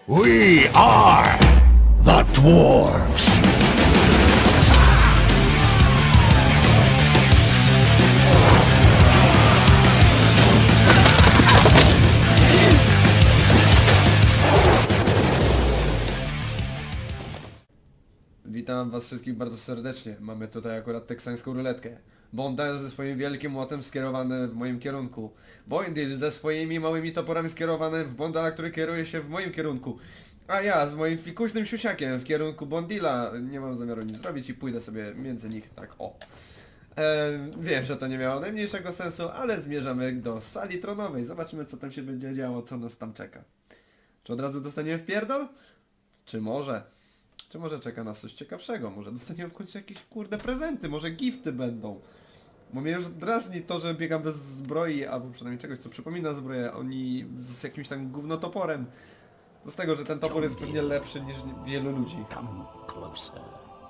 We are the Dwarves! Witam was wszystkich bardzo serdecznie. Mamy tutaj akurat teksańską ruletkę. Boendal ze swoim wielkim młotem skierowany w moim kierunku. Boindil ze swoimi małymi toporami skierowany w Boendala, który kieruje się w moim kierunku. A ja z moim fikuśnym siusiakiem w kierunku Boindila. Nie mam zamiaru nic zrobić i pójdę sobie między nich tak o. Wiem, że to nie miało najmniejszego sensu, ale zmierzamy do sali tronowej. Zobaczymy, co tam się będzie działo, co nas tam czeka. Czy od razu dostaniemy w pierdol? Czy może? Czy może czeka nas coś ciekawszego? Może dostaniemy w końcu jakieś kurde prezenty, może gifty będą. Bo mnie już drażni to, że biegam bez zbroi, albo przynajmniej czegoś, co przypomina zbroję. Oni z jakimś tam gównotoporem. Z tego, że ten topór jest pewnie lepszy niż wielu ludzi.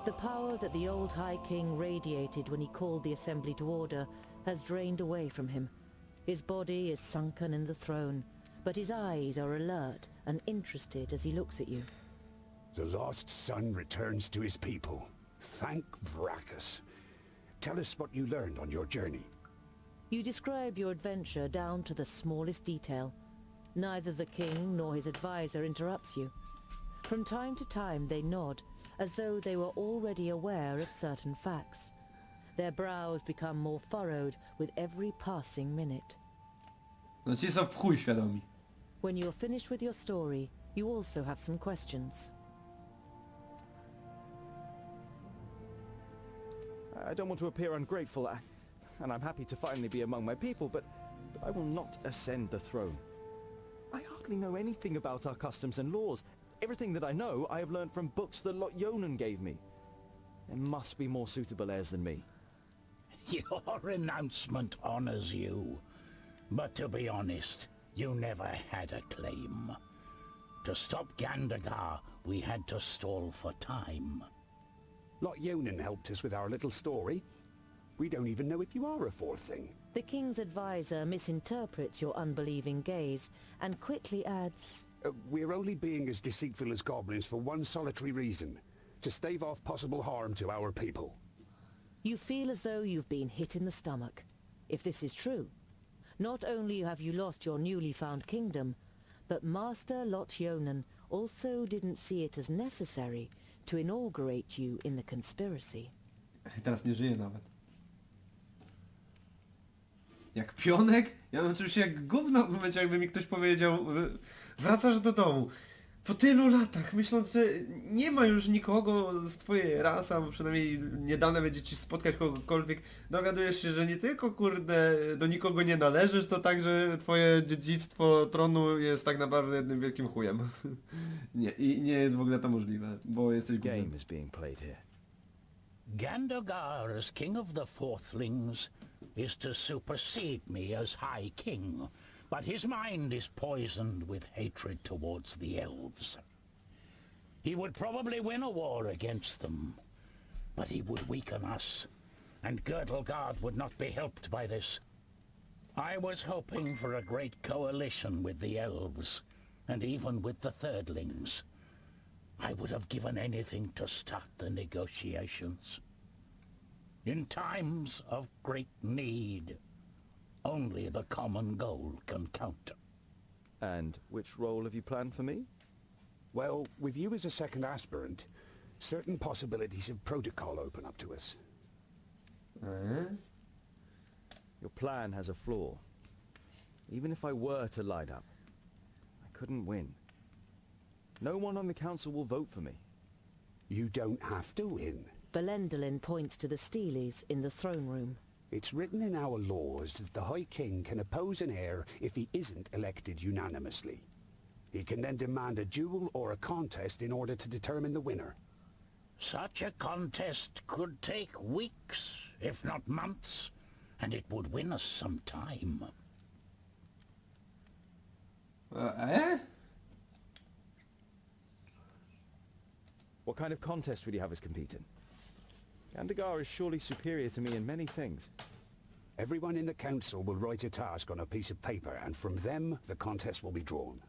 The power that the old High King radiated when he called the assembly to order has drained away from him. His body is sunken in the throne, but his eyes are alert and interested as he looks at you. The lost son returns to his people. Thank Vrakas. Tell us what you learned on your journey. You describe your adventure down to the smallest detail. Neither the king nor his advisor interrupts you. From time to time they nod, as though they were already aware of certain facts. Their brows become more furrowed with every passing minute. No ci są w chuj świadomi. When you are finished with your story, you also have some questions. I don't want to appear ungrateful, and I'm happy to finally be among my people, but I will not ascend the throne. I hardly know anything about our customs and laws. Everything that I know, I have learned from books that Lot Yonan gave me. There must be more suitable heirs than me. Your announcement honors you. But to be honest, you never had a claim. To stop Gandagar, we had to stall for time. Lot Yonan helped us with our little story. We don't even know if you are a fourth thing. The king's advisor misinterprets your unbelieving gaze and quickly adds, We're only being as deceitful as goblins for one solitary reason. To stave off possible harm to our people. you feel as though you've been hit in the stomach. If this is true, not only have you lost your newly found kingdom, but Master Lot Yonan also didn't see it as necessary to inaugurate you in the conspiracy. Teraz nie żyje nawet. Jak pionek? Ja bym czuł się jak gówno w momencie, jakby mi ktoś powiedział wracasz do domu. Po tylu latach, myśląc, że nie ma już nikogo z twojej rasy, albo przynajmniej nie dane będzie ci spotkać kogokolwiek, dowiadujesz się, że nie tylko kurde do nikogo nie należysz, to także twoje dziedzictwo tronu jest tak naprawdę jednym wielkim chujem. Nie, i nie jest w ogóle to możliwe, bo jesteś Game gównem. is being played here. Gandagar as king of the Fourthlings is to supersede me as High King, but his mind is poisoned with hatred towards the elves. He would probably win a war against them, but he would weaken us, and Girdlegard would not be helped by this. I was hoping for a great coalition with the elves, and even with the Thirdlings. I would have given anything to start the negotiations. In times of great need, only the common goal can count. And which role have you planned for me? Well, with you as a second aspirant, certain possibilities of protocol open up to us. Your plan has a flaw. Even if I were to line up, I couldn't win. No one on the council will vote for me. You don't have to win. Boendal points to the Steelies in the throne room. It's written in our laws that the High King can oppose an heir if he isn't elected unanimously. He can then demand a duel or a contest in order to determine the winner. Such a contest could take weeks, if not months, and it would win us some time. What kind of contest would you have us compete in? Gandagar is surely superior to me in many things. Everyone in the council will write a task on a piece of paper, and from them the contest will be drawn.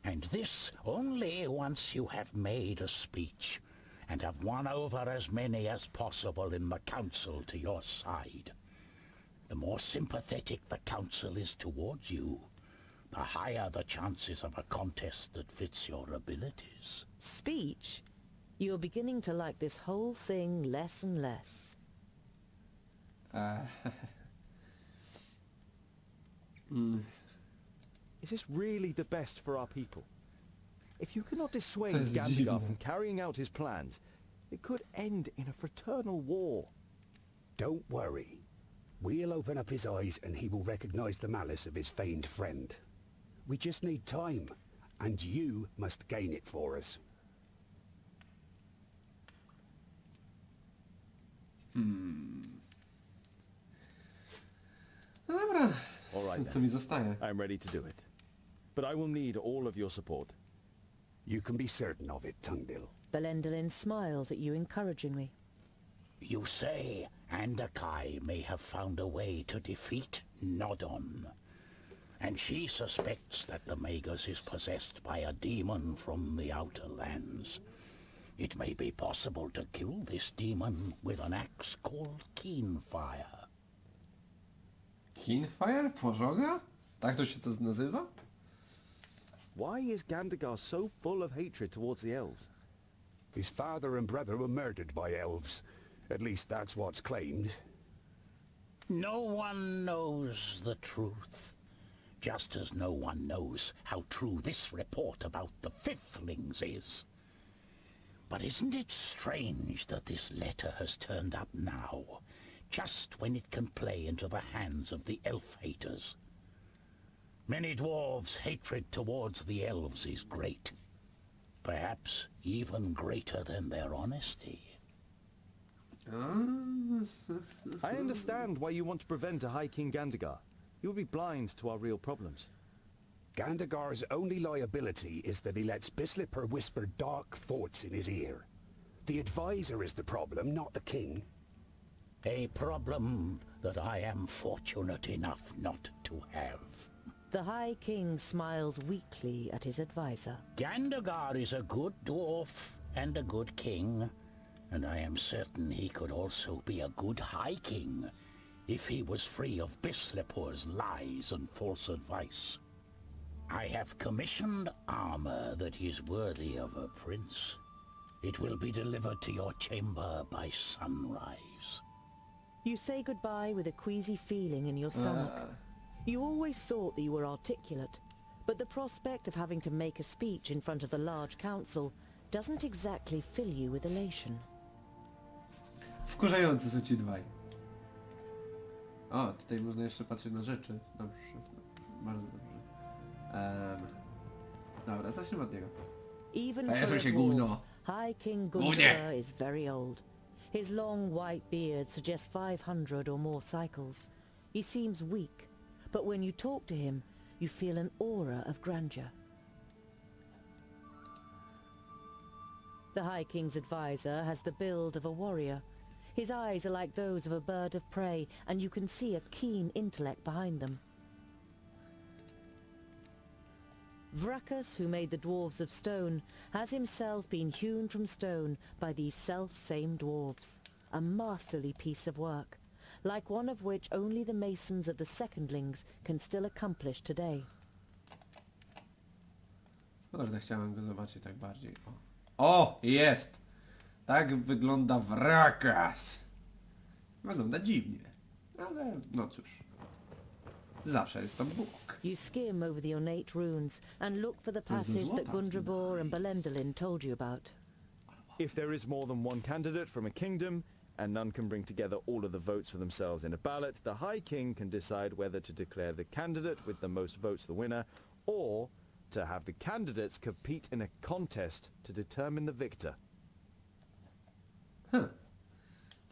And this only once you have made a speech, and have won over as many as possible in the council to your side. The more sympathetic the council is towards you, the higher the chances of a contest that fits your abilities. Speech? You're beginning to like this whole thing less and less. Is this really the best for our people? If you cannot dissuade To jest Gandigar dziwne. from carrying out his plans, it could end in a fraternal war. Don't worry. We'll open up his eyes and he will recognize the malice of his feigned friend. We just need time, and you must gain it for us. No dobra. All right Co then. mi zostaje? I'm ready to do it. But I will need all of your support. You can be certain of it, Thungdil. Boendal smiles at you encouragingly. You say Andakai may have found a way to defeat Nodon, and she suspects that the Magus is possessed by a demon from the outer lands. It may be possible to kill this demon with an axe called Keenfire. Keenfire? Pożoga? Tak to się to nazywa? Why is Gandigar so full of hatred towards the elves? His father and brother were murdered by elves. At least that's what's claimed. No one knows the truth, just as no one knows how true this report about the Fifthlings is. But isn't it strange that this letter has turned up now, just when it can play into the hands of the elf-haters? Many dwarves' hatred towards the elves is great, perhaps even greater than their honesty. I understand why you want to prevent a High King Gandigar. He will be blind to our real problems. Gandigar's only liability is that he lets Bislipper whisper dark thoughts in his ear. The advisor is the problem, not the king. A problem that I am fortunate enough not to have. The High King smiles weakly at his advisor. Gandagar is a good dwarf and a good king, and I am certain he could also be a good High King if he was free of Bislipur's lies and false advice. I have commissioned armor that is worthy of a prince. It will be delivered to your chamber by sunrise. You say goodbye with a queasy feeling in your stomach. You always thought that you were articulate, but the prospect of having to make a speech in front of the large council doesn't exactly fill you with elation. Wkurzający są ci dwaj. O, tutaj można jeszcze patrzeć na rzeczy. Dobrze. Bardzo dobrze. Dobra, zacznijmy od niego. Even A ja for a się dwarf, gówno. High King Gównie. Gunnar is very old. His long white beard suggests 500 or more cycles. He seems weak, but when you talk to him, you feel an aura of grandeur. The High King's advisor has the build of a warrior. His eyes are like those of a bird of prey, and you can see a keen intellect behind them. Vrakas, who made the dwarves of stone, has himself been hewn from stone by these self-same dwarves. A masterly piece of work, like one of which only the masons of the secondlings can still accomplish today. Kurde, chciałem go zobaczyć tak bardziej. O, jest! Tak wygląda Vrakas. Wygląda dziwnie, ale no cóż. Zawsze jest to Bóg. You skim over the ornate runes and look for the passage that Gundrabor and Boendal told you about. If there is more than one candidate from a kingdom, and none can bring together all of the votes for themselves in a ballot, the High King can decide whether to declare the candidate with the most votes the winner, or to have the candidates compete in a contest to determine the victor.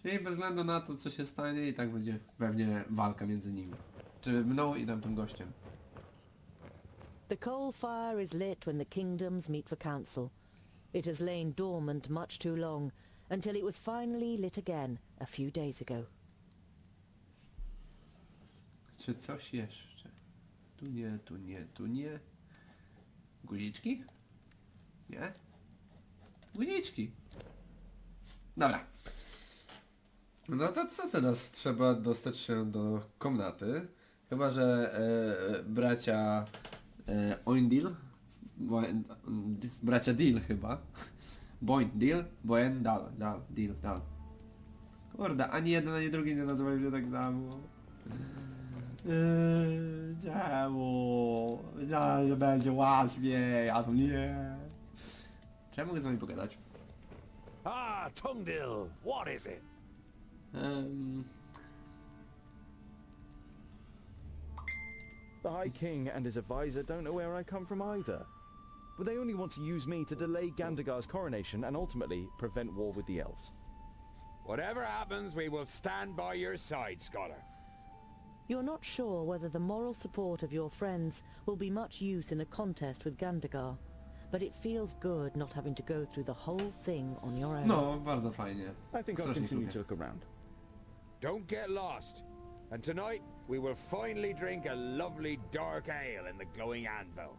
Czyli bez względu na to, co się stanie, i tak będzie pewnie walka między nimi. Czy mną i tamtym gościem. The coal fire is lit when the kingdoms meet for council. It has lain dormant much too long, until it was finally lit again a few days ago. Czy coś jeszcze? Tu nie, tu nie, tu nie. Guziczki? Nie? Guziczki. Dobra. No to co teraz? Trzeba dostać się do komnaty. Chyba, że bracia Boindil, bracia Dil chyba. Boindil, Boendal, Dal. Kurde, ani jeden, ani drugi nie nazywają się tak samo. Czemu? Wiedziałem, że będzie łatwiej, a to nie. Czy ja mogę z wami pogadać? Ah, Thungdil, what is it? The High King and his advisor don't know where I come from either. But they only want to use me to delay Gandagar's coronation and ultimately prevent war with the elves. Whatever happens, we will stand by your side, scholar. You're not sure whether the moral support of your friends will be much use in a contest with Gandagar, but it feels good not having to go through the whole thing on your own. No, bardzo fajnie. I think I'll Strasznie continue lubię. to look around. Don't get lost. And tonight, we will finally drink a lovely dark ale in the glowing anvil.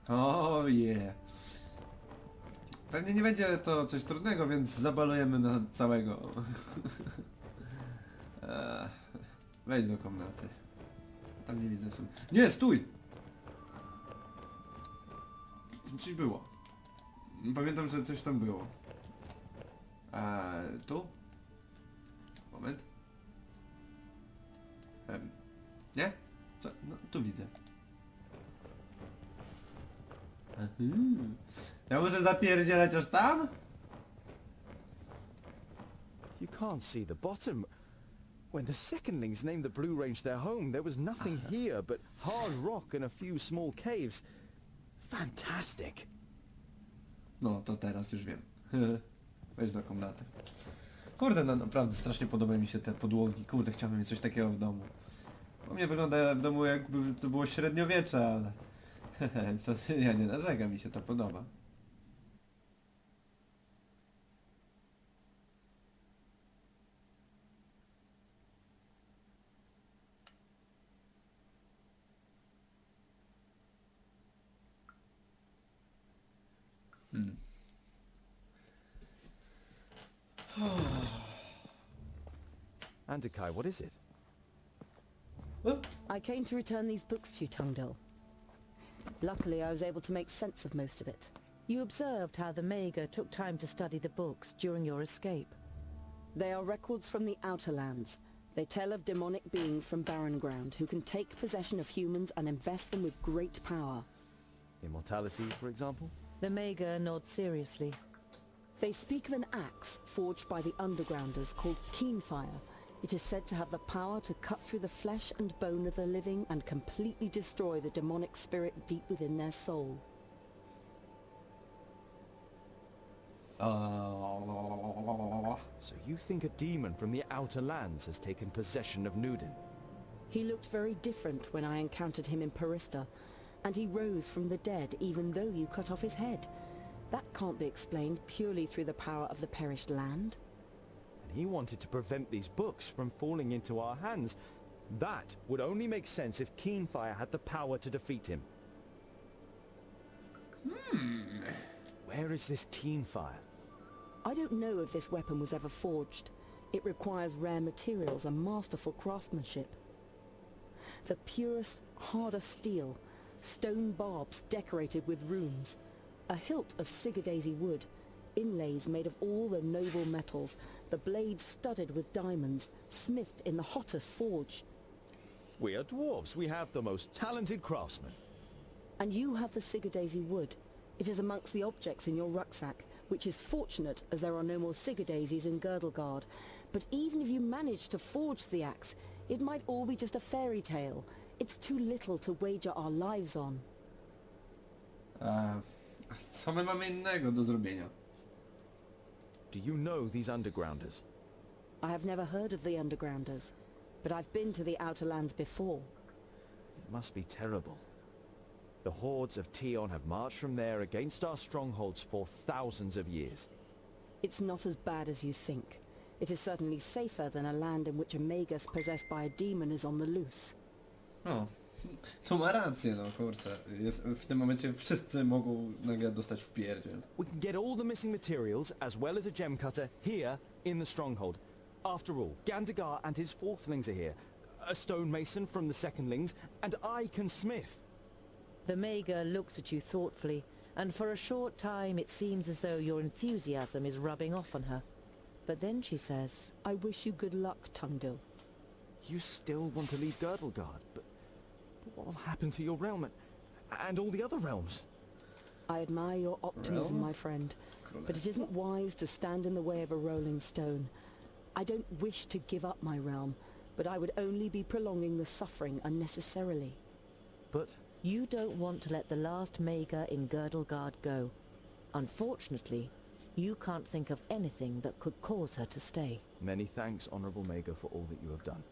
Oh yeah. Pewnie nie będzie to coś trudnego, więc zabalujemy na całego. Wejdź do komnaty. Tam nie widzę sobie. Nie, stój! Tam coś było. Pamiętam, że coś tam było. Tu? Moment. Nie? Co? No, tu widzę. Ja muszę zapierdzielać aż tam? You can't see the bottom. When the secondlings named the Blue Range their home, there was nothing here but hard rock and a few small caves. Fantastic. No, to teraz już wiem. Wejdź do komnaty. Kurde, no naprawdę strasznie podobają mi się te podłogi. Kurde, chciałbym mieć coś takiego w domu. U mnie wygląda w domu jakby to było średniowiecze, ale... to ja nie narzekam, mi się to podoba. Andikai, what is it? I came to return these books to you, Thungdil. Luckily, I was able to make sense of most of it. You observed how the Mager took time to study the books during your escape. They are records from the Outer Lands. They tell of demonic beings from barren ground who can take possession of humans and invest them with great power. Immortality, for example? The Mager nods seriously. They speak of an axe forged by the Undergrounders called Keenfire. It is said to have the power to cut through the flesh and bone of the living and completely destroy the demonic spirit deep within their soul. So you think a demon from the Outer Lands has taken possession of Nudin? He looked very different when I encountered him in Parista, and he rose from the dead even though you cut off his head. That can't be explained purely through the power of the perished land. And he wanted to prevent these books from falling into our hands. That would only make sense if Keenfire had the power to defeat him. Where is this Keenfire? I don't know if this weapon was ever forged. It requires rare materials and masterful craftsmanship. The purest, hardest steel, stone barbs decorated with runes, a hilt of Sigurdaisy wood, inlays made of all the noble metals, the blades studded with diamonds, smithed in the hottest forge. We are dwarves. We have the most talented craftsmen. And you have the Sigurdaisy wood. It is amongst the objects in your rucksack, which is fortunate as there are no more Sigurdaisies in Girdlegard. But even if you manage to forge the axe, it might all be just a fairy tale. It's too little to wager our lives on. Co my mamy innego do zrobienia? Do you know these Undergrounders? I have never heard of the Undergrounders, but I've been to the Outer Lands before. It must be terrible. The hordes of Tion have marched from there against our strongholds for thousands of years. It's not as bad as you think. It is certainly safer than a land in which a magus possessed by a demon is on the loose. O, To ma rację, no kurczę. W tym momencie wszyscy mogą nagle dostać w pierdziel. We can get all the missing materials, as well as a gem cutter, here in the stronghold. After all, Gandagar and his fourthlings are here. A stonemason from the secondlings, and I can smith. The Mager looks at you thoughtfully, and for a short time it seems as though your enthusiasm is rubbing off on her. But then she says, I wish you good luck, Thungdil. You still want to leave Girdlegard, but what will happen to your realm and all the other realms? I admire your optimism, Realm? my friend, but it isn't wise to stand in the way of a rolling stone. I don't wish to give up my realm, but I would only be prolonging the suffering unnecessarily. But you don't want to let the last Mager in Girdlegard go. Unfortunately, you can't think of anything that could cause her to stay. many thanks, Honourable Mager, for all that you have done.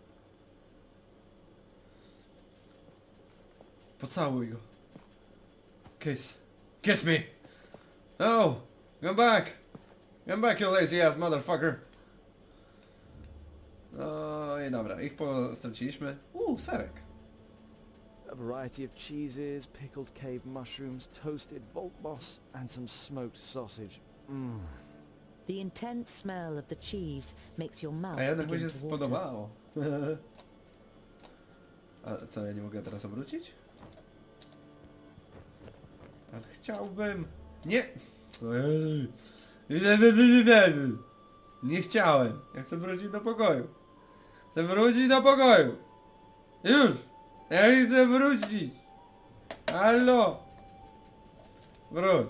Pocałuj go. Kiss. Kiss me! No! Come back! Come back, you lazy ass motherfucker! No i dobra, ich straciliśmy. Serek. A variety of cheeses, pickled cave mushrooms, toasted vault moss, and some smoked sausage. Mmm. The intense smell of the cheese makes your mouth A jednak mi begin się to water. spodobało. A co, ja nie mogę teraz obrócić? Ale chciałbym... Nie! Ojej. Nie chciałem. Ja chcę wrócić do pokoju. Chcę wrócić do pokoju. Już! Ja chcę wrócić. Halo! Wróć.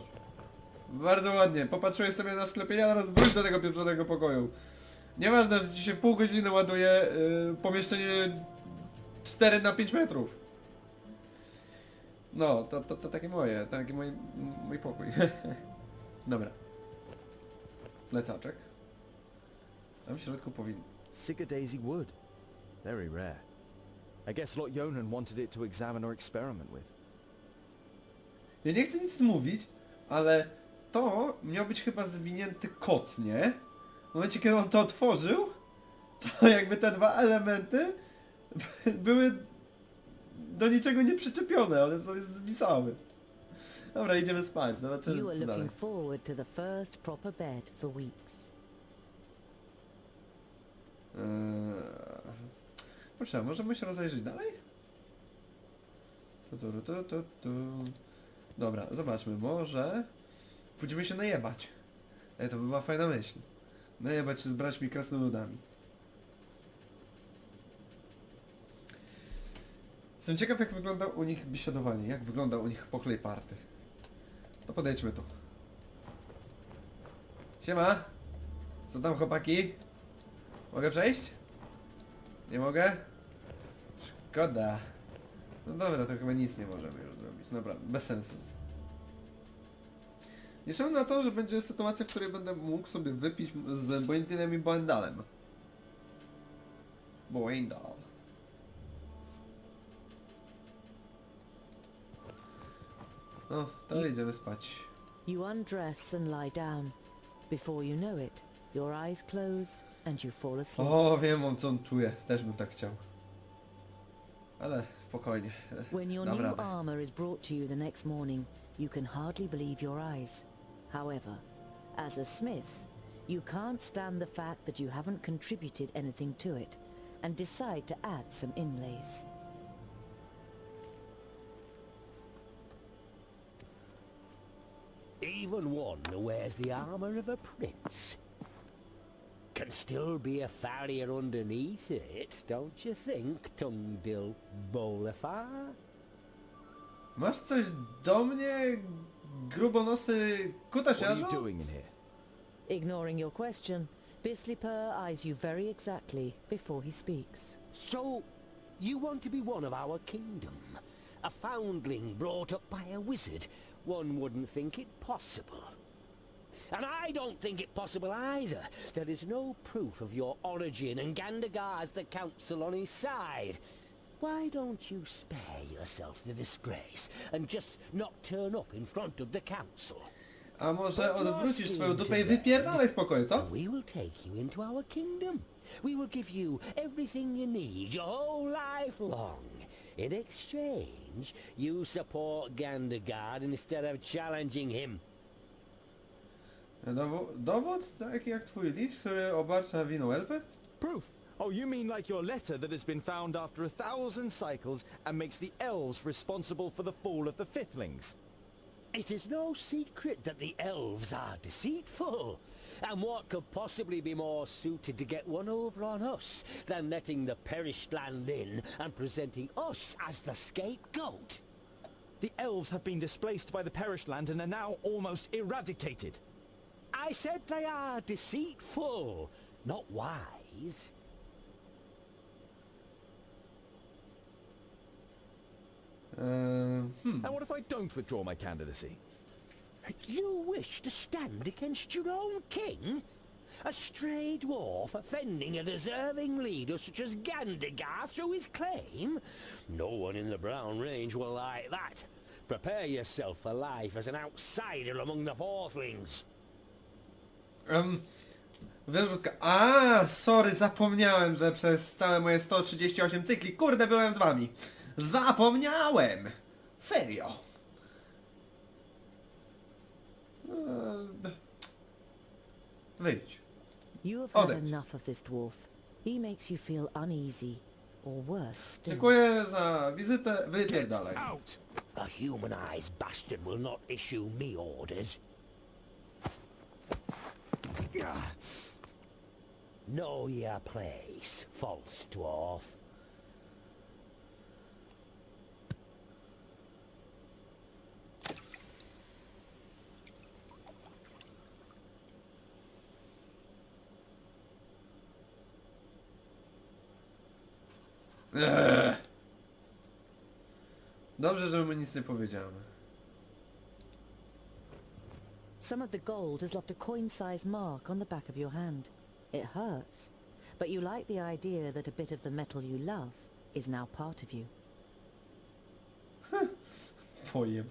Bardzo ładnie. Popatrzyłeś sobie na sklepienie, a teraz wróć do tego pieprzonego pokoju. Nieważne, że ci się pół godziny ładuje pomieszczenie 4 na 5 metrów. No, to takie moje, mój pokój. Dobra. Plecaczek. Tam w środku powinien... Cigar daisy wood. Very rare. I guess Lot Yonan wanted it to examine or experiment with. Ja nie chcę nic mówić, ale to miał być chyba zwinięty koc, nie? W momencie, kiedy on to otworzył, to jakby te dwa elementy były do niczego nie przyczepione, one sobie zwisały. Dobra, idziemy spać, zobaczymy You are co dalej. looking forward to the first proper bed for weeks. Proszę, możemy się rozejrzeć dalej? Dobra, zobaczmy, może pójdziemy się najebać. To by była fajna myśl. Najebać się z braćmi krasnoludami. Jestem ciekaw, jak wygląda u nich biesiadowanie, jak wygląda u nich pochlej party. To podejdźmy tu. Siema! Co tam, chłopaki? Mogę przejść? Nie mogę? Szkoda. No dobra, to chyba nic nie możemy już zrobić. Dobra, bez sensu. Liczę na to, że będzie sytuacja, w której będę mógł sobie wypić z Boindilem i Boendalem. Boindal. No, to idziemy spać. You undress and lie down. Before you know it, your eyes close and you fall asleep. O, wiem on co on czuje. Też bym tak chciał. Ale spokojnie. When your Dam new radę. armor is brought to you the next morning, you can hardly believe your eyes. However, as a smith, you can't stand the fact that you haven't contributed anything to it, and decide to add some inlays. Even one who wears the armor of a prince can still be a farrier underneath it, don't you think, Thungdil Bolefar? Masz coś do mnie, grubonosy What are you kutaciarzu? doing in here? Ignoring your question, Bisliper eyes you very exactly before he speaks. So, you want to be one of our kingdom? A foundling brought up by a wizard? One wouldn't think it possible. And I don't think it possible either. There is no proof of your origin, and Gandagar's the council on his side. Why don't you spare yourself the disgrace and just not turn up in front of the council? A może But odwrócisz you're swoją dupę i skinned to wypierdalaj spokojnie, co? and we will take you into our kingdom. We will give you everything you need your whole life long. In exchange, you support Girdlegard instead of challenging him. Dowód taki jak twój list, który obarcza winą elfy? Proof? Oh, you mean like your letter that has been found after 1,000 cycles and makes the elves responsible for the fall of the Fiflings? It is no secret that the elves are deceitful. And what could possibly be more suited to get one over on us than letting the perished land in and presenting us as the scapegoat? The elves have been displaced by the perished land and are now almost eradicated. I said they are deceitful, not wise. And what if I don't withdraw my candidacy? You wish to stand against your own king? A stray dwarf offending a deserving leader such as Girdlegard through his claim? No one in the Brown Range will like that. Prepare yourself for life as an outsider among the Fourthlings. Wyrzutka. Sorry, zapomniałem, że przez całe moje 138 cykli, kurde, byłem z wami. Zapomniałem! Serio. Wyjdź. You have had Odejdź. enough of this dwarf. He makes you feel uneasy, or worse still. Dziękuję za wizytę, wypierdalaj. Out! A humanized bastard will not issue me orders. Know your place, false dwarf. Dobrze, że mu nic nie powiedziałem. Some of the gold has left a coin-sized mark on the back of your hand. It hurts, but you like the idea that a bit of the metal you love is now part of you. Pojem.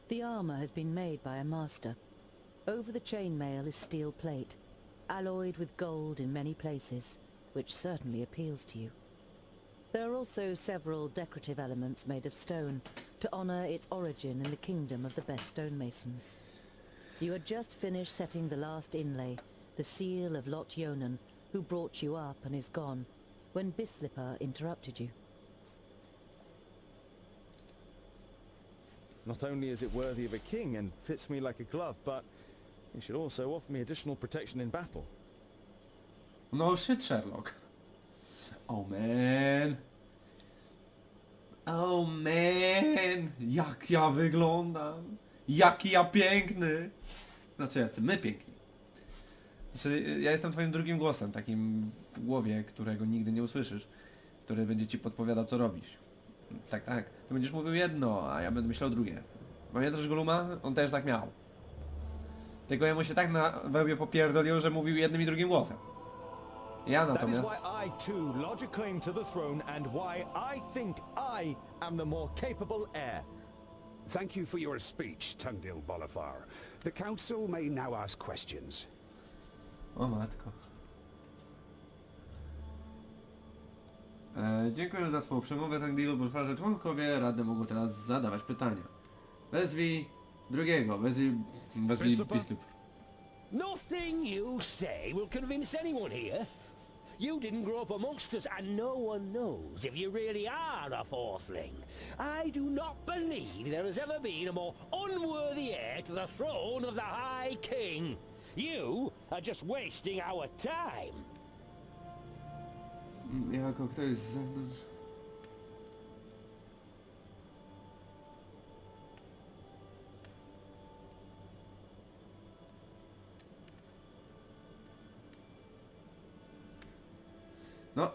The armor has been made by a master. Over the chainmail is steel plate, alloyed with gold in many places, which certainly appeals to you. There are also several decorative elements made of stone to honor its origin in the kingdom of the best stonemasons. You had just finished setting the last inlay, the seal of Lot Yonan, who brought you up and is gone, when Bislipper interrupted you. Not only is it worthy of a king and fits me like a glove, but it should also offer me additional protection in battle. No shit, Sherlock. Oh man. Oh man. Jak ja wyglądam. Jaki ja piękny. Znaczy jacy my piękni. Znaczy ja jestem twoim drugim głosem, takim w głowie, którego nigdy nie usłyszysz. Który będzie ci podpowiadał co robisz. Tak, tak. Ty będziesz mówił jedno, a ja będę myślał drugie. Pamiętasz Gluma? On też tak miał. Tylko jemu się tak na wełbie popierdolił, że mówił jednym i drugim głosem. Ja That is natomiast... why I too lodge a claim to the throne and why I think I am the more capable heir. Thank you for your speech, Thungdil Bolafar. The council may now ask questions. O matko. Dziękuję za twą przemowę, Thungdilu Bolfarze. Członkowie Rady mogą teraz zadawać pytania. Wezwij drugiego, wezwij Bislip. Nothing you say will convince anyone here. You didn't grow up amongst us, and no one knows if you really are a Fourthling. I do not believe there has ever been a more unworthy heir to the throne of the High King. You are just wasting our time. Jako ktoś z zewnątrz... No.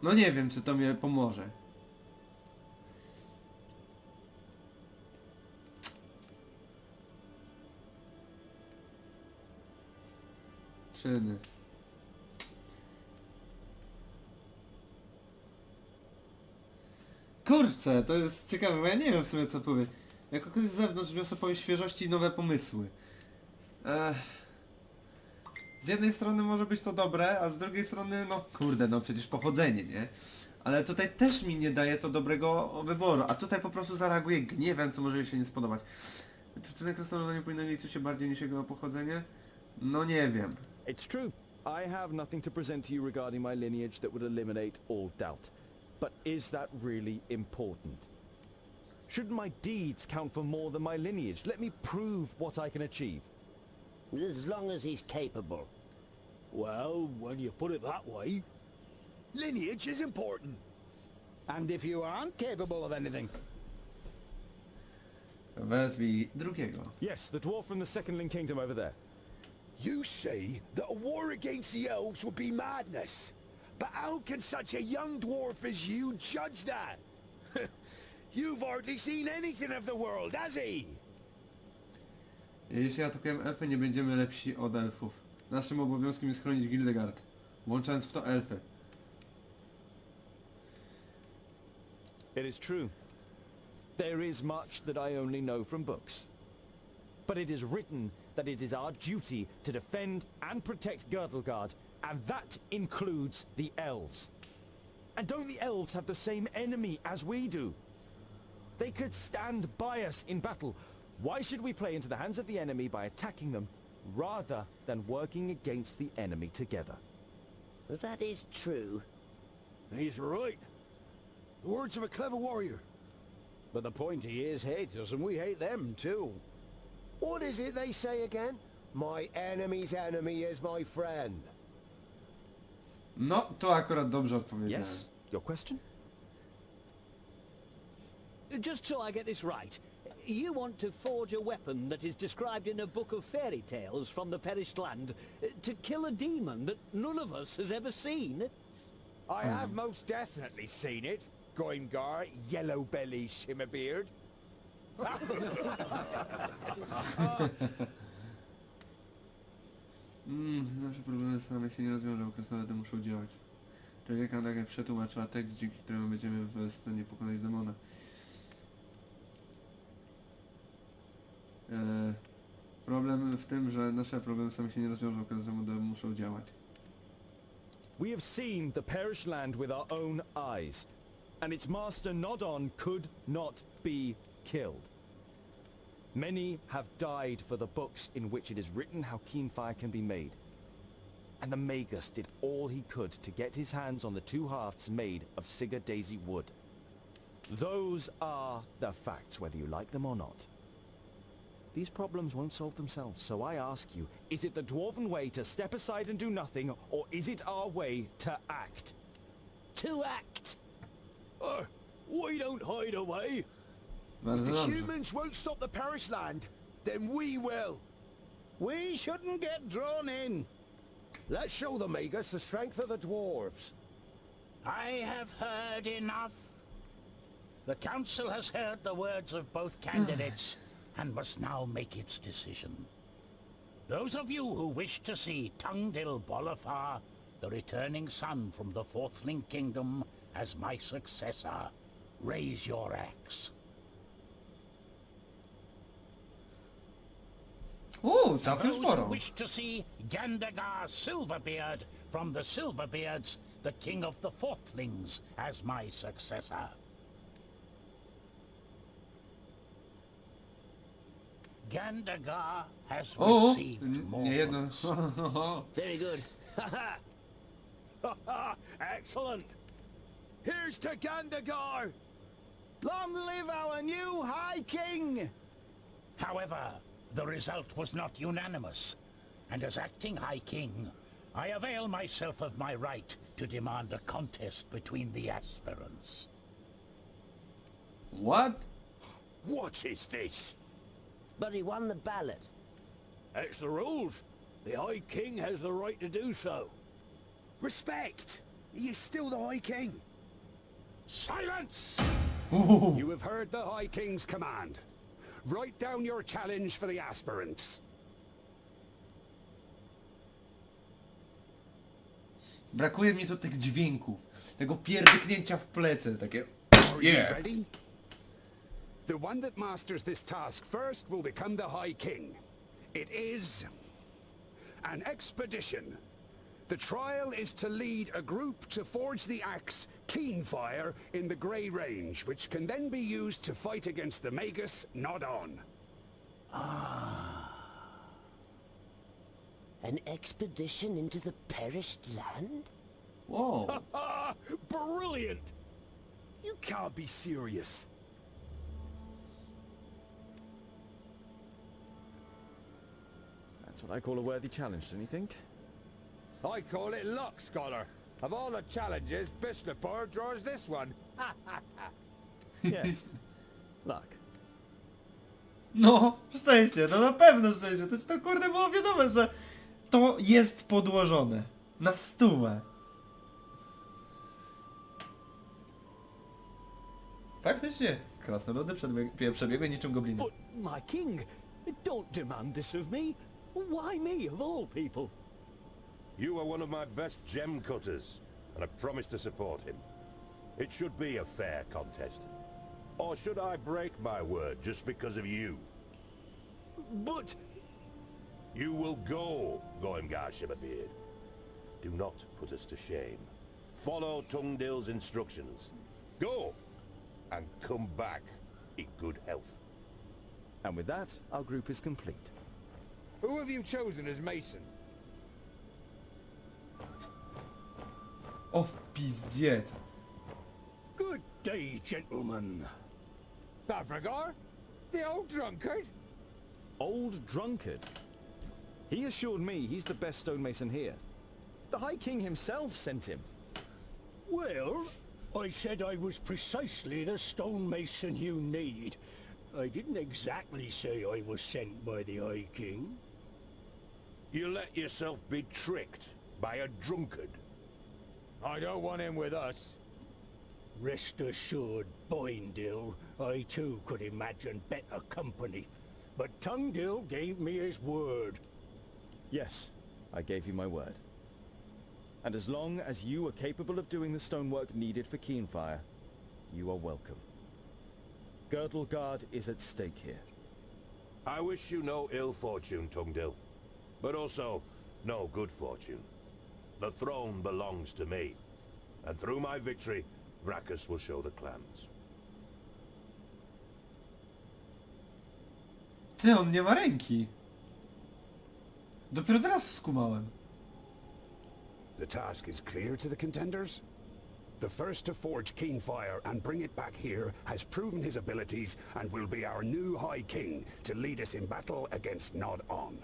No nie wiem, czy to mnie pomoże. Czyny. Kurczę, to jest ciekawe, bo ja nie wiem w sumie co powiedzieć. Jako ktoś z zewnątrz wniosę powieść świeżości i nowe pomysły. Z jednej strony może być to dobre, a z drugiej strony, no kurde, no przecież pochodzenie, nie? Ale tutaj też mi nie daje to dobrego wyboru, a tutaj po prostu zareaguje gniewem, co może jej się nie spodobać. Czy ten Krasnoludy nie powinno liczyć się bardziej niż jego pochodzenie? No nie wiem. It's true. I have nothing to present to you regarding my lineage that would eliminate all doubt. But is that really important? Shouldn't my deeds count for more than my lineage? Let me prove what I can achieve. As long as he's capable. Well, when you put it that way, lineage is important. And if you aren't capable of anything? Wezwij drugiego. Yes, the dwarf from the Second Link Kingdom over there. You say that a war against the elves would be madness. But how can such a young dwarf as you judge that? You've hardly seen anything of the world, has he? Jeśli atakujemy elfy, nie będziemy lepsi od elfów. Naszym obowiązkiem jest chronić Girdlegard, włączając w to elfy. It is true. There is much that I only know from books. But it is written that it is our duty to defend and protect Girdlegard, and that includes the elves. And don't the elves have the same enemy as we do? They could stand by us in battle. Why should we play into the hands of the enemy by attacking them, rather than working against the enemy together? That is true. He's right. The words of a clever warrior. But the pointy ears hate us, and we hate them too. What is it they say again? My enemy's enemy is my friend. No, to akurat dobrze odpowiedziałem. Yes? Your question? Just so I get this right, you want to forge a weapon that is described in a book of fairy tales from the perished land to kill a demon that none of us has ever seen? I have most definitely seen it. Goimgar, yellow belly, shimmerbeard. Nasze problemy same się nie rozwiążą, krasnoludy muszą działać. Człowieka nagle przetłumaczyła tekst, dzięki któremu będziemy w stanie pokonać demona. Problem w tym, że nasze problemy same się nie rozwiążą, krasnoludy muszą działać. We have seen the perished land with our own eyes, and its master Nodon could not be killed. Many have died for the books in which it is written how keen fire can be made. And the Magus did all he could to get his hands on the two hafts made of Sigurd Daisy wood. Those are the facts, whether you like them or not. These problems won't solve themselves, so I ask you, is it the dwarven way to step aside and do nothing, or is it our way to act? To act! We don't hide away. Bardzo The dobrze. humans won't stop the parish land, then we will. We shouldn't get drawn in. Let's show the Magus the strength of the dwarves. I have heard enough. The council has heard the words of both candidates and must now make its decision. Those of you who wish to see Thungdil Bolafar, the returning son from the Fourth Link Kingdom, as my successor, raise your axe. Całkiem Those who sporo. wish to see Gandagar Silverbeard from the Silverbeards, the king of the Fourthlings, as my successor. Gandagar has received more nie jedno. votes. Very good. Excellent. Here's to Gandagar. Long live our new High King! However, the result was not unanimous, and as acting High King, I avail myself of my right to demand a contest between the aspirants. What? What is this? But he won the ballot. It's the rules. The High King has the right to do so. Respect! He is still the High King. Silence! Uhuhu. You have heard the High King's command. Write down your challenge for the aspirants. Brakuje mi tu tych dźwięków. Tego pierdyknięcia w plecy. Takie... Are Yeah. you ready? The one that masters this task first will become the High King. It is an expedition. The trial is to lead a group to forge the axe Keenfire in the Grey Range, which can then be used to fight against the Magus Nod On. An expedition into the perished land? Wow. Brilliant! You can't be serious. That's what I call a worthy challenge, don't you think? I call it luck, Scholar. Of all the challenges, Bislapur draws this one. Yes. Luck. No, szczęście, no na pewno szczęście. To kurde było wiadome, że to jest podłożone na stówę. Faktycznie, krasnoludy przebiegły niczym gobliny. But, my king, don't demand this of me. Why me, of all people? You are one of my best gem cutters, and I promise to support him. It should be a fair contest. Or should I break my word just because of you? But... You will go, Goemgar Shiverbeard. Do not put us to shame. Follow Thungdil's instructions. Go! And come back in good health. And with that, our group is complete. Who have you chosen as Mason? O pizdziet. Good day, gentlemen. Bavragar? The old drunkard? Old drunkard? He assured me he's the best stonemason here. The High King himself sent him. Well, I said I was precisely the stonemason you need. I didn't exactly say I was sent by the High King. You let yourself be tricked by a drunkard. I don't want him with us. Rest assured, Boindil, I too could imagine better company. But Thungdil gave me his word. Yes, I gave you my word. And as long as you are capable of doing the stonework needed for Keenfire, you are welcome. Girdlegard is at stake here. I wish you no ill fortune, Thungdil, but also no good fortune. The throne belongs to me, and through my victory, Vrakus will show the clans. Ty, on nie ma ręki. Dopiero teraz skumałem. The task is clear to the contenders? The first to forge Keenfire and bring it back here has proven his abilities and will be our new High King to lead us in battle against Nod On.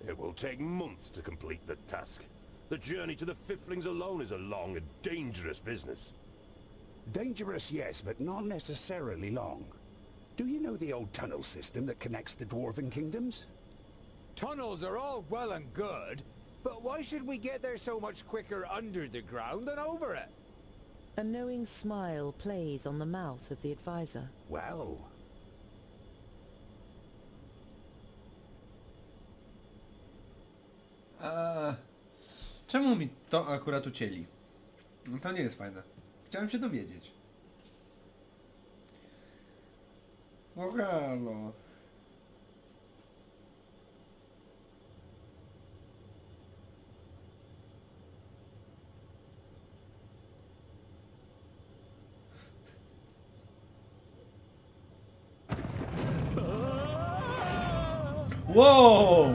It will take months to complete the task. The journey to the Fiflings alone is a long and dangerous business. Dangerous, yes, but not necessarily long. Do you know the old tunnel system that connects the Dwarven kingdoms? Tunnels are all well and good, but why should we get there so much quicker under the ground than over it? A knowing smile plays on the mouth of the advisor. Well... Czemu mi to akurat ucięli? No to nie jest fajne. Chciałem się dowiedzieć. No halo. Wow!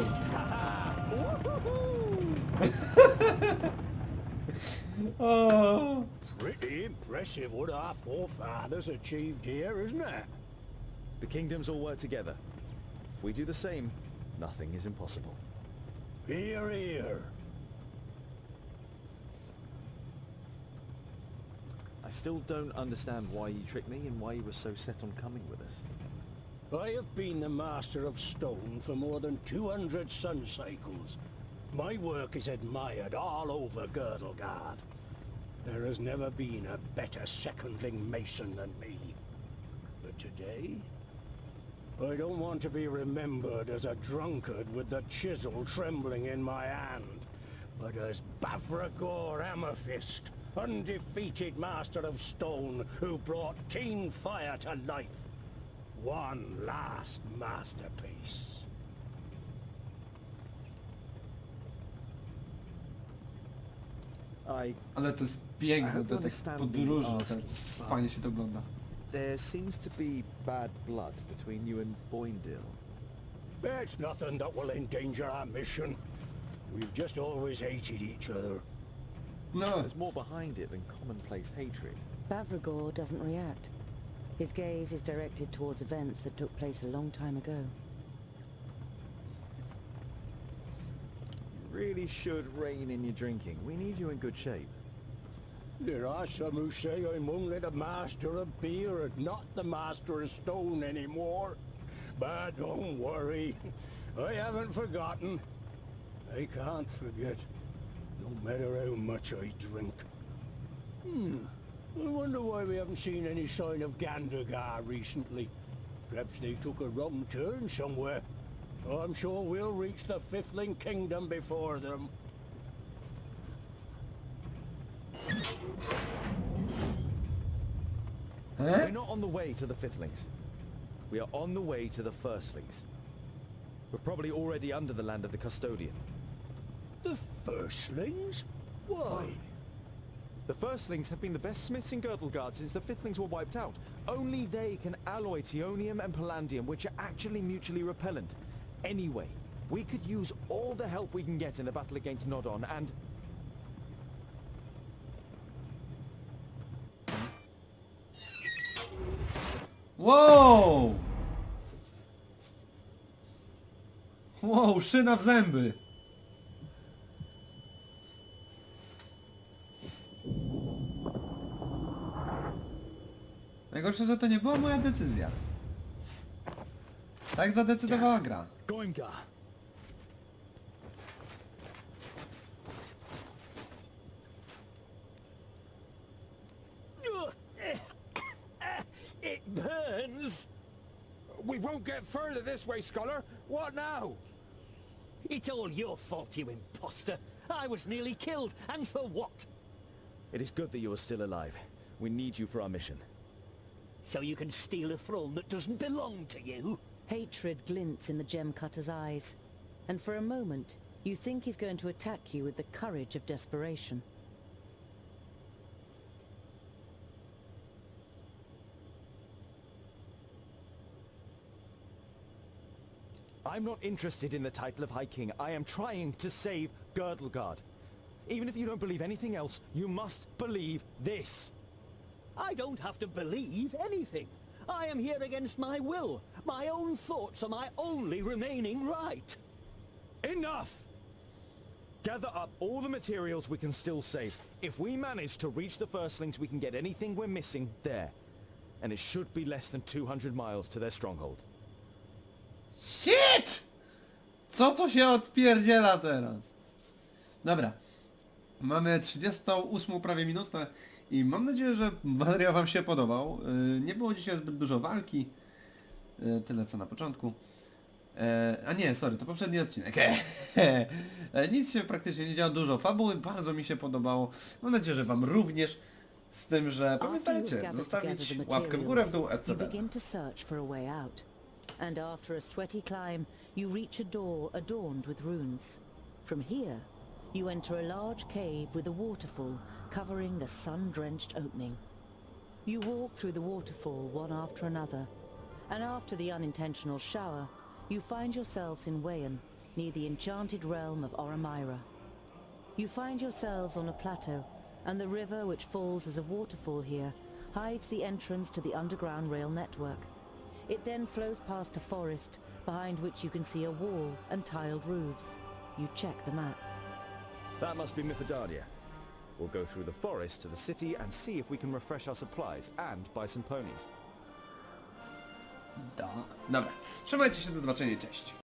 Oh. Pretty impressive what our forefathers achieved here, isn't it? The kingdoms all work together. If we do the same, nothing is impossible. Here, here. I still don't understand why you tricked me and why you were so set on coming with us. I have been the master of stone for more than 200 sun cycles. My work is admired all over Girdlegard. There has never been a better secondling mason than me. But today, I don't want to be remembered as a drunkard with the chisel trembling in my hand, but as Bavragor Amethyst, undefeated master of stone who brought keen fire to life. One last masterpiece. Ale to jest piękne, I te understand podróże, being to asked, jest, fajnie się to ogląda. There seems to be bad blood between you and Boindil. It's nothing that will endanger our mission. We've just always hated each other. No, There's more behind it than commonplace hatred. Bavragor doesn't react. His gaze is directed towards events that took place a long time ago. You really should rein in your drinking. We need you in good shape. There are some who say I'm only the master of beer and not the master of stone anymore. But don't worry, I haven't forgotten. I can't forget, no matter how much I drink. I wonder why we haven't seen any sign of Girdlegard recently. Perhaps they took a wrong turn somewhere. I'm sure we'll reach the Fifthling Kingdom before them. We're not on the way to the Fifthlings. We are on the way to the Firstlings. We're probably already under the land of the Custodian. The Firstlings? Why? The Firstlings have been the best smiths in Girdlegard since the Fifthlings were wiped out. Only they can alloy Tionium and Palladium, which are actually mutually repellent. Anyway, we could use all the help we can get in the battle against Nodon, and... wow! Wow, szyna w zęby! Najgorsze, że to nie była moja decyzja. Tak zadecydowała gra. Goimgar! It burns! We won't get further this way, scholar. What now? It's all your fault, you imposter. I was nearly killed, and for what? It is good that you are still alive. We need you for our mission. So you can steal a throne that doesn't belong to you? Hatred glints in the gem cutter's eyes, and for a moment, you think he's going to attack you with the courage of desperation. I'm not interested in the title of High King. I am trying to save Girdlegard. Even if you don't believe anything else, you must believe this. I don't have to believe anything. I am here against my will. My own thoughts are my only remaining right. Enough! Gather up all the materials we can still save. If we manage to reach the Firstlings, we can get anything we're missing there. And it should be less than 200 miles to their stronghold. Shit! Co to się odpierdziela teraz? Dobra. Mamy 38 prawie minutę i mam nadzieję, że materiał wam się podobał. Nie było dzisiaj zbyt dużo walki. Tyle co na początku. A nie, sorry, to poprzedni odcinek. Nic się praktycznie nie działo, dużo fabuły, bardzo mi się podobało. Mam nadzieję, że wam również. Z tym, że pamiętajcie, zostawić łapkę w górę, w dół, etc. And after a sweaty climb, you reach a door adorned with runes. From here, you enter a large cave with a waterfall covering a sun-drenched opening. You walk through the waterfall one after another, and after the unintentional shower, you find yourselves in Wayan, near the enchanted realm of Oramira. You find yourselves on a plateau, and the river which falls as a waterfall here hides the entrance to the underground rail network. It then flows past a forest, behind which you can see a wall and tiled roofs. You check the map. That must be Mithridatia. We'll go through the forest to the city and see if we can refresh our supplies and buy some ponies. Dobra, trzymajcie się, do zobaczenia, cześć.